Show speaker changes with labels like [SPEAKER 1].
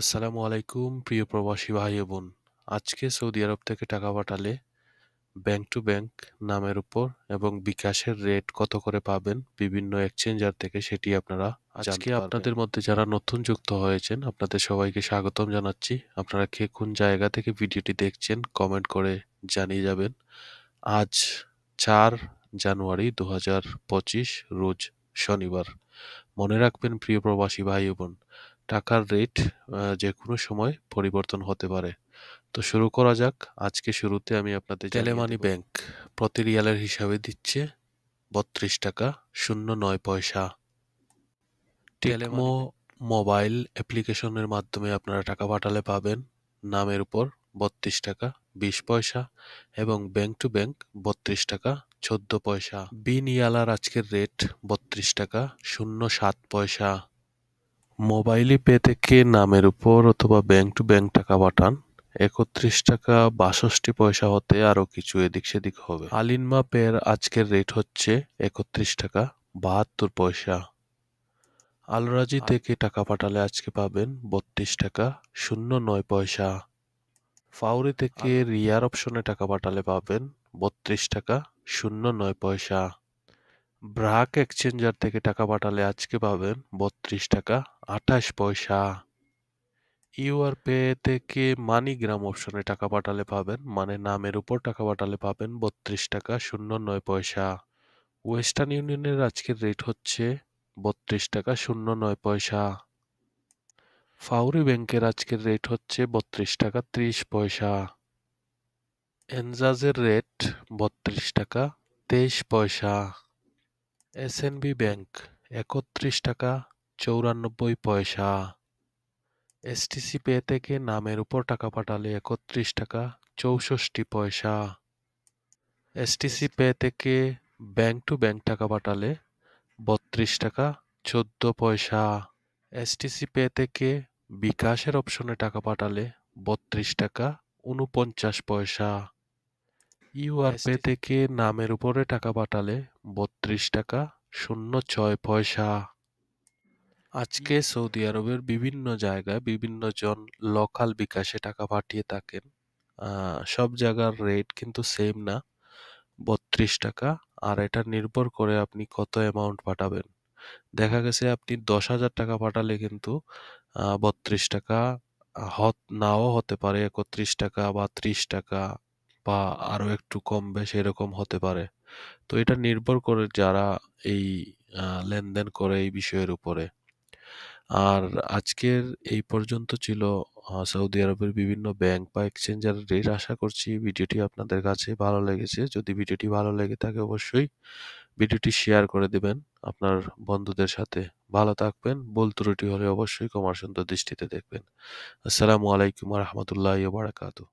[SPEAKER 1] আসসালামু আলাইকুম প্রিয় প্রবাসী ভাই ও বোন। আজকে সৌদি আরব থেকে টাকা পাঠালে ব্যাংক টু ব্যাংক নামের উপর এবং বিকাশের রেট কত করে পাবেন বিভিন্ন এক্সচেঞ্জার থেকে সেটি আপনারা আজকে আপনাদের মধ্যে যারা নতুন যুক্ত হয়েছেন আপনাদের সবাইকে স্বাগতম জানাচ্ছি। আপনারা কে কোন জায়গা থেকে ভিডিওটি দেখছেন কমেন্ট করে জানিয়ে যাবেন। আজ 4 জানুয়ারি 2025 রোজ শনিবার। মনে রাখবেন প্রিয় প্রবাসী ভাই ও বোন, টাকার রেট যে কোনো সময় পরিবর্তন হতে পারে। তো শুরু করা যাক। আজকে শুরুতে আমি আপনাদের টেলেমানি ব্যাংক প্রতি রিয়ালের হিসাবে দিচ্ছে 32 টাকা 09 পয়সা। টেকমো মোবাইল অ্যাপ্লিকেশনের মাধ্যমে আপনারা টাকা পাঠালে পাবেন নামের উপর 32 টাকা 20 পয়সা এবং ব্যাংক টু ব্যাংক 32 টাকা 14 পয়সা। বিনিয়ালার আজকের রেট 32 টাকা 07 পয়সা। মোবাইলে পে থেকে নামের উপর অথবা ব্যাংক টু ব্যাংক টাকা পাঠান 31 টাকা 62 পয়সা হতে আরো কিছু এদিক সেদিক হবে। আলিনমা পের আজকের রেট হচ্ছে 31 টাকা 72 পয়সা। আলরাজি থেকে টাকা পাঠালে আজকে পাবেন 32 টাকা 09 পয়সা। ফাউরি থেকে রিয়ার অপশনে টাকা পাঠালে পাবেন 32 টাকা 09 পয়সা। ব্রাক এক্সচেঞ্জার থেকে টাকা পাঠালে আজকে পাবেন 32 টাকা 28 পয়সা। ইউআর পে থেকে মানিগ্রাম অপশনে টাকা পাঠালে পাবেন মানে নামের উপর টাকা পাঠালে পাবেন 32 টাকা 09 পয়সা। ওয়েস্টার্ন ইউনিয়নের আজকের রেট হচ্ছে 32 টাকা 09 পয়সা। ফাউরি ব্যাংকের আজকের রেট হচ্ছে 32 টাকা 30 পয়সা। এনজাজের রেট 32 টাকা 23 পয়সা। এসএনবি ব্যাংক 31 টাকা 94 পয়সা। এসটিসি পে থেকে নামের উপর টাকা পাঠালে 31 টাকা 64 পয়সা। এসটিসি পে থেকে ব্যাংক টু ব্যাংক টাকা পাঠালে 32 টাকা 14 পয়সা। এসটিসি পে থেকে বিকাশের অপশনে টাকা পাঠালে 32 টাকা 49 পয়সা। ইউআর পে থেকে নামের উপরে টাকা পাঠালে 32 টাকা 06 পয়সা। আজকে সৌদি আরবের বিভিন্ন জায়গায় বিভিন্ন জন লোকাল বিকাশে টাকা পাঠিয়ে থাকেন। সব জায়গার রেট কিন্তু সেম না, 32 টাকা। আর এটা নির্ভর করে আপনি কত অ্যামাউন্ট পাঠাবেন। দেখা গেছে আপনি 10,000 টাকা পাঠালে কিন্তু 32 টাকা নাও হতে পারে, 31 টাকা বা 30 টাকা বা আরো একটু কম বেশি এরকম হতে পারে। তো এটা নির্ভর করে যারা এই লেনদেন করে এই বিষয়ের উপরে। আর আজকের এই পর্যন্ত ছিল সৌদি আরবের বিভিন্ন ব্যাংক বা এক্সচেঞ্জার রেট। আশা করছি ভিডিওটি আপনাদের কাছে ভালো লেগেছে। যদি ভিডিওটি ভালো লেগে থাকে অবশ্যই ভিডিওটি শেয়ার করে দিবেন আপনার বন্ধুদের সাথে। ভালো থাকবেন। ভুল ত্রুটি হলে অবশ্যই ক্ষমার সুন্দর দৃষ্টিতে দেখবেন। আসসালামু আলাইকুম ওয়া রাহমাতুল্লাহি ওয়া বারাকাতুহু।